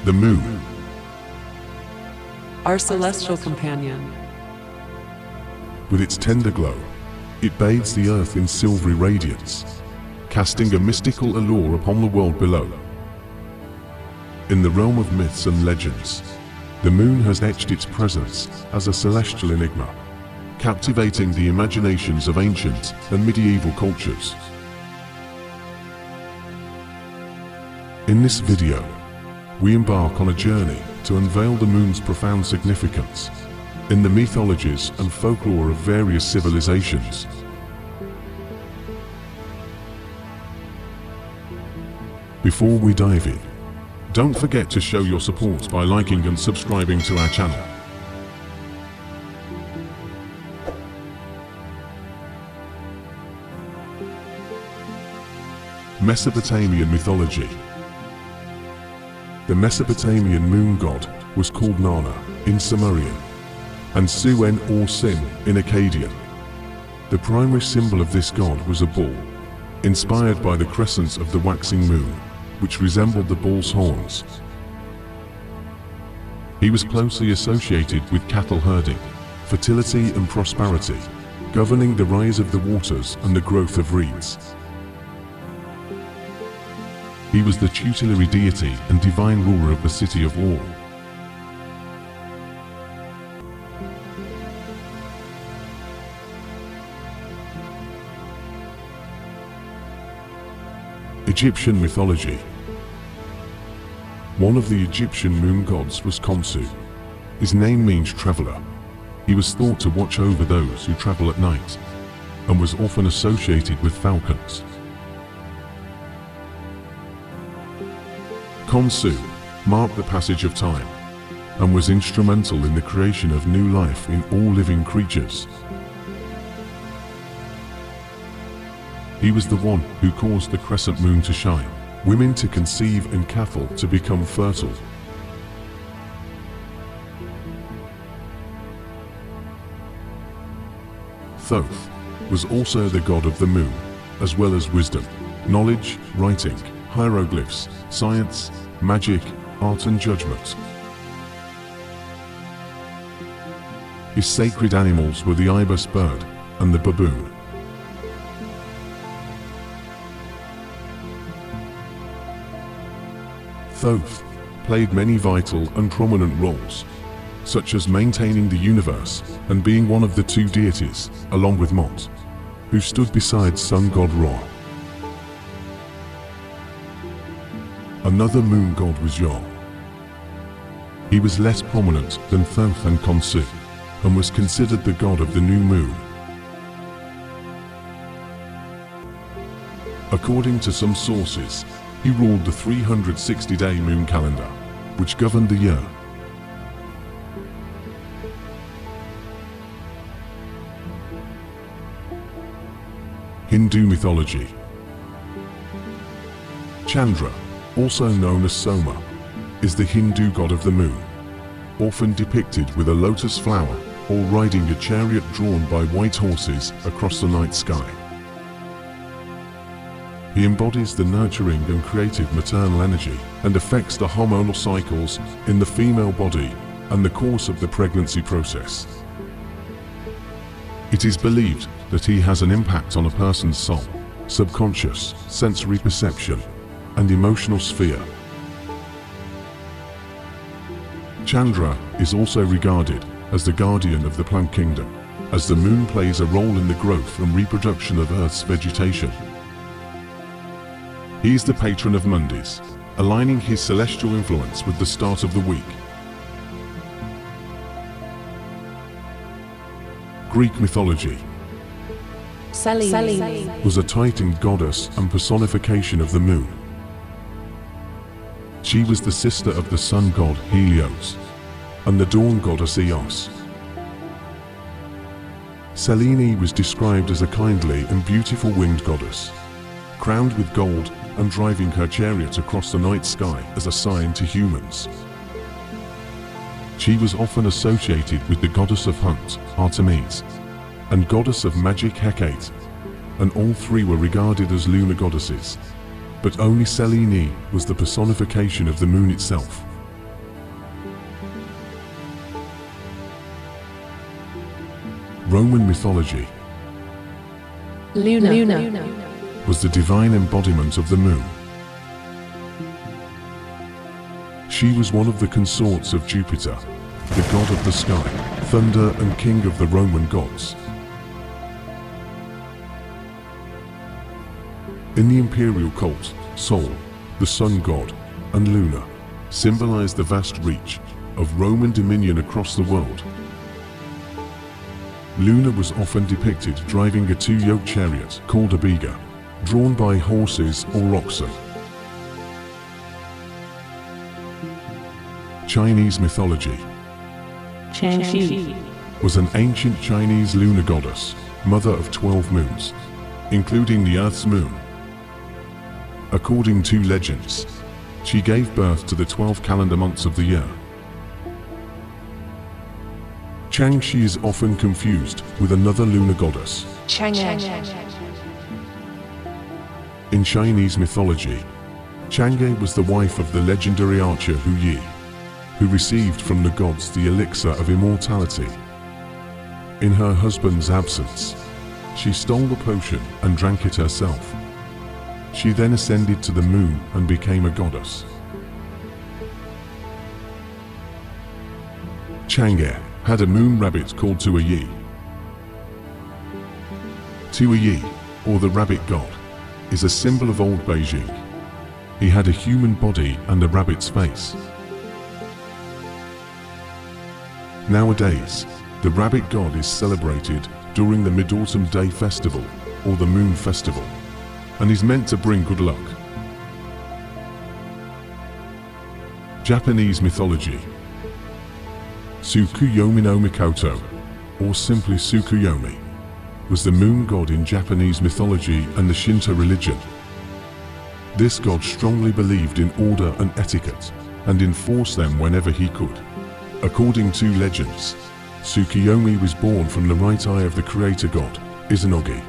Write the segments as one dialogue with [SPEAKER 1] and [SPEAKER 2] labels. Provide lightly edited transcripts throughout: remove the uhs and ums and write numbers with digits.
[SPEAKER 1] The moon,
[SPEAKER 2] our celestial companion.
[SPEAKER 1] with its tender glow, it bathes the earth in silvery radiance, casting a mystical allure upon the world below. In the realm of myths and legends, the moon has etched its presence as a celestial enigma, captivating the imaginations of ancient and medieval cultures. In this video, we embark on a journey to unveil the moon's profound significance in the mythologies and folklore of various civilizations. Before we dive in, don't forget to show your support by liking and subscribing to our channel. Mesopotamian Mythology. The Mesopotamian moon god was called Nana in Sumerian and Suen or Sin in Akkadian. The primary symbol of this god was a bull, inspired by the crescents of the waxing moon, which resembled the bull's horns. He was closely associated with cattle herding, fertility and prosperity, governing the rise of the waters and the growth of reeds. He was the tutelary deity and divine ruler of the city of all. Egyptian Mythology. One of the Egyptian moon gods was Khonsu. His name means traveler. He was thought to watch over those who travel at night, and was often associated with falcons. Khonsu marked the passage of time, and was instrumental in the creation of new life in all living creatures. He was the one who caused the crescent moon to shine, women to conceive and cattle to become fertile. Thoth was also the god of the moon, as well as wisdom, knowledge, writing, hieroglyphs, science, magic, art and judgment. His sacred animals were the ibis bird and the baboon. Thoth played many vital and prominent roles, such as maintaining the universe and being one of the two deities, along with Mot, who stood beside sun god Ra. Another moon god was Yah. He was less prominent than Thoth and Khonsu, and was considered the god of the new moon. According to some sources, he ruled the 360-day moon calendar, which governed the year. Hindu mythology. Chandra, also known as Soma, is the Hindu god of the moon, often depicted with a lotus flower or riding a chariot drawn by white horses across the night sky. He embodies the nurturing and creative maternal energy and affects the hormonal cycles in the female body and the course of the pregnancy process. It is believed that he has an impact on a person's soul, subconscious, sensory perception, and emotional sphere. Chandra is also regarded as the guardian of the plant kingdom, as the moon plays a role in the growth and reproduction of Earth's vegetation. He is the patron of Mondays, aligning his celestial influence with the start of the week. Greek mythology.
[SPEAKER 2] Selene
[SPEAKER 1] Was a Titan goddess and personification of the moon. She was the sister of the sun god Helios and the dawn goddess Eos. Selene was described as a kindly and beautiful winged goddess, crowned with gold and driving her chariot across the night sky as a sign to humans. She was often associated with the goddess of hunt, Artemis, and goddess of magic Hecate, and all three were regarded as lunar goddesses, but only Selene was the personification of the moon itself, Roman mythology
[SPEAKER 2] Lunar.
[SPEAKER 1] was the divine embodiment of the moon. She was one of the consorts of Jupiter, the god of the sky, thunder and king of the Roman gods. In the imperial cult, Sol, the sun god, and Luna symbolized the vast reach of Roman dominion across the world. Luna was often depicted driving a two-yoke chariot called a biga, drawn by horses or oxen. Chinese mythology
[SPEAKER 2] Changxi.
[SPEAKER 1] was an ancient Chinese lunar goddess, mother of 12 moons, including the Earth's moon. According to legends, she gave birth to the 12 calendar months of the year. Changxi is often confused with another lunar goddess. In Chinese mythology, Chang'e was the wife of the legendary archer Hu Yi, who received from the gods the elixir of immortality. In her husband's absence, she stole the potion and drank it herself. She then ascended to the moon and became a goddess. Chang'e had a moon rabbit called Tuyi. Tuyi, or the rabbit god, is a symbol of old Beijing. He had a human body and a rabbit's face. Nowadays, the rabbit god is celebrated during the Mid-Autumn Day Festival, or the Moon Festival, and is meant to bring good luck. Japanese mythology. Tsukuyomi no Mikoto, or simply Tsukuyomi, was the moon god in Japanese mythology and the Shinto religion. This god strongly believed in order and etiquette, and enforced them whenever he could. According to legends, Tsukuyomi was born from the right eye of the creator god, Izanagi.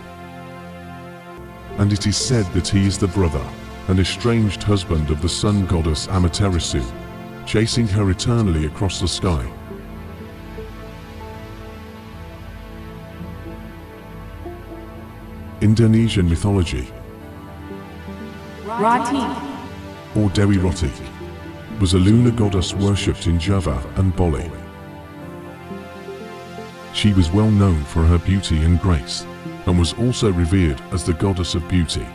[SPEAKER 1] And it is said that he is the brother and estranged husband of the sun goddess Amaterasu, chasing her eternally across the sky. Indonesian mythology,
[SPEAKER 2] Rati.
[SPEAKER 1] or Dewi Roti, was a lunar goddess worshipped in Java and Bali. She was well known for her beauty and grace, and was also revered as the goddess of beauty.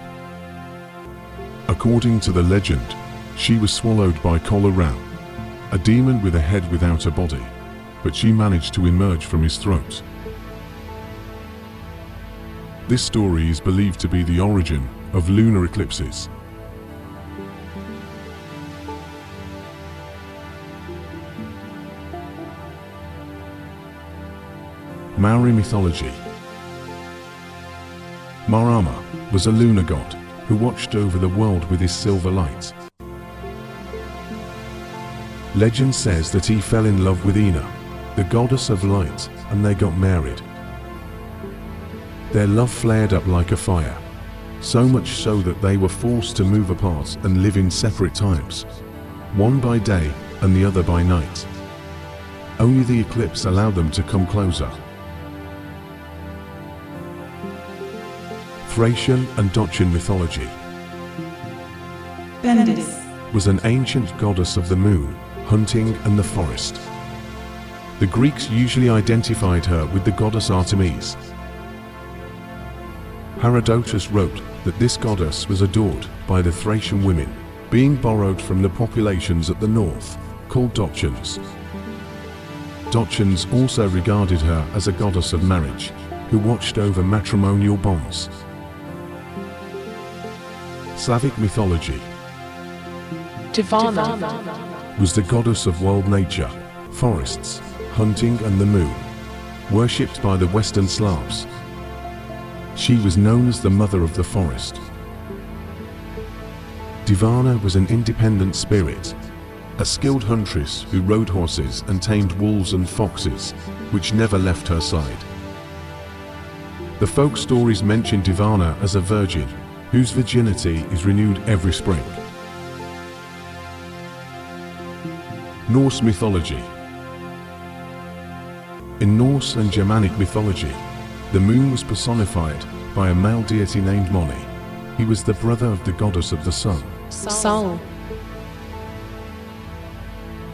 [SPEAKER 1] According to the legend, she was swallowed by Kola Ram, a demon with a head without a body, but she managed to emerge from his throat. This story is believed to be the origin of lunar eclipses. Maori mythology. Marama was a lunar god who watched over the world with his silver light. Legend says that he fell in love with Ina, the goddess of light, and they got married. Their love flared up like a fire, so much so that they were forced to move apart and live in separate times, one by day and the other by night. Only the eclipse allowed them to come closer. Thracian and Dacian mythology.
[SPEAKER 2] Bendis.
[SPEAKER 1] Was an ancient goddess of the moon, hunting and the forest. The Greeks usually identified her with the goddess Artemis. Herodotus wrote that this goddess was adored by the Thracian women, being borrowed from the populations at the north, called Dacians. Dacians also regarded her as a goddess of marriage, who watched over matrimonial bonds. Slavic mythology.
[SPEAKER 2] Tivana.
[SPEAKER 1] Was the goddess of world nature, forests, hunting and the moon, worshipped by the Western Slavs. She was known as the mother of the forest. Divana was an independent spirit, a skilled huntress who rode horses and tamed wolves and foxes, which never left her side. The folk stories mention Divana as a virgin, whose virginity is renewed every spring. Norse mythology. In Norse and Germanic mythology, the moon was personified by a male deity named Moni. He was the brother of the goddess of the sun.
[SPEAKER 2] Sol.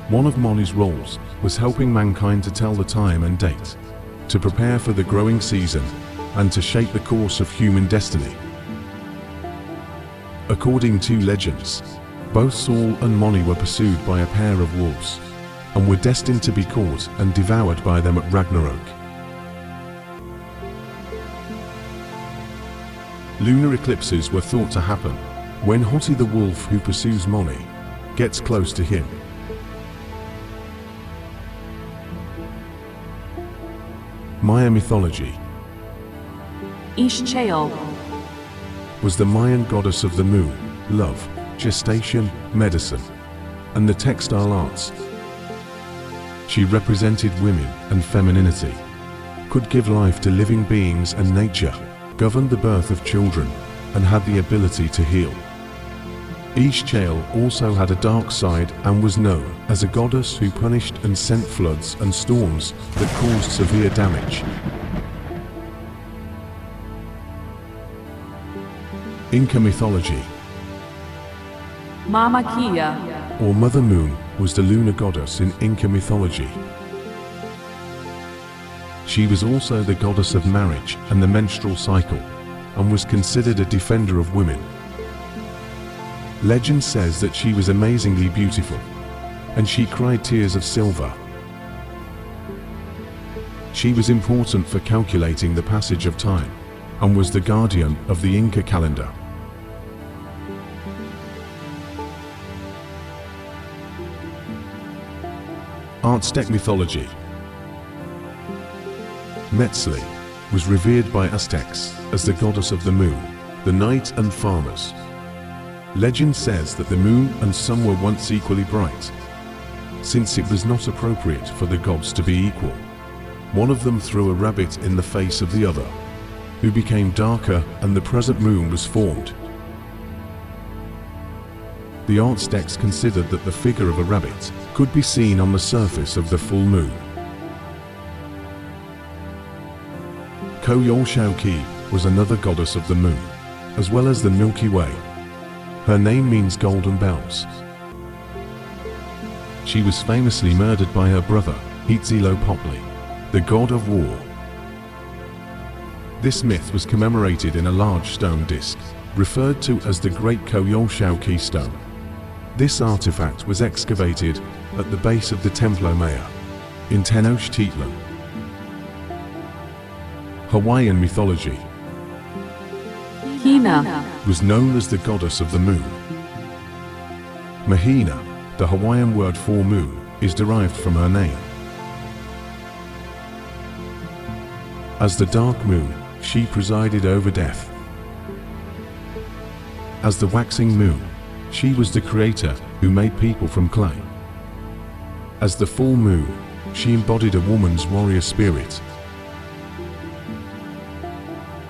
[SPEAKER 1] One of Moni's roles was helping mankind to tell the time and date, to prepare for the growing season, and to shape the course of human destiny. According to legends, both Saul and Moni were pursued by a pair of wolves, and were destined to be caught and devoured by them at Ragnarok. Lunar eclipses were thought to happen when Hoti the wolf who pursues Moni gets close to him. Maya mythology
[SPEAKER 2] Ixchel.
[SPEAKER 1] was the Mayan goddess of the moon, love, gestation, medicine, and the textile arts. She represented women and femininity, could give life to living beings and nature, governed the birth of children, and had the ability to heal. Ixchel also had a dark side and was known as a goddess who punished and sent floods and storms that caused severe damage. Inca mythology,
[SPEAKER 2] Mama Kia.
[SPEAKER 1] or Mother Moon, was the lunar goddess in Inca mythology. She was also the goddess of marriage and the menstrual cycle, and was considered a defender of women. Legend says that she was amazingly beautiful, and she cried tears of silver. She was important for calculating the passage of time, and was the guardian of the Inca calendar. Aztec mythology. Metzli was revered by Aztecs as the goddess of the moon, the night and farmers. Legend says that the moon and sun were once equally bright. Since it was not appropriate for the gods to be equal, one of them threw a rabbit in the face of the other, who became darker, and the present moon was formed. The Aztecs considered that the figure of a rabbit could be seen on the surface of the full moon. Koyolxauhqui was another goddess of the moon, as well as the Milky Way. Her name means golden bells. She was famously murdered by her brother, Huitzilopochtli, the god of war. This myth was commemorated in a large stone disc, referred to as the Great Koyolxauhqui Stone. This artifact was excavated at the base of the Templo Maya in Tenochtitlan. Hawaiian mythology
[SPEAKER 2] Hina.
[SPEAKER 1] was known as the goddess of the moon. Mahina, the Hawaiian word for moon, is derived from her name. As the dark moon, she presided over death. As the waxing moon, she was the creator who made people from clay. As the full moon, she embodied a woman's warrior spirit.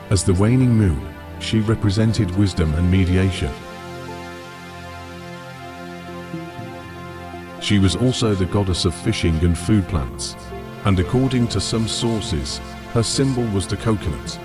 [SPEAKER 1] As the waning moon, she represented wisdom and mediation. She was also the goddess of fishing and food plants, and according to some sources, her symbol was the coconut.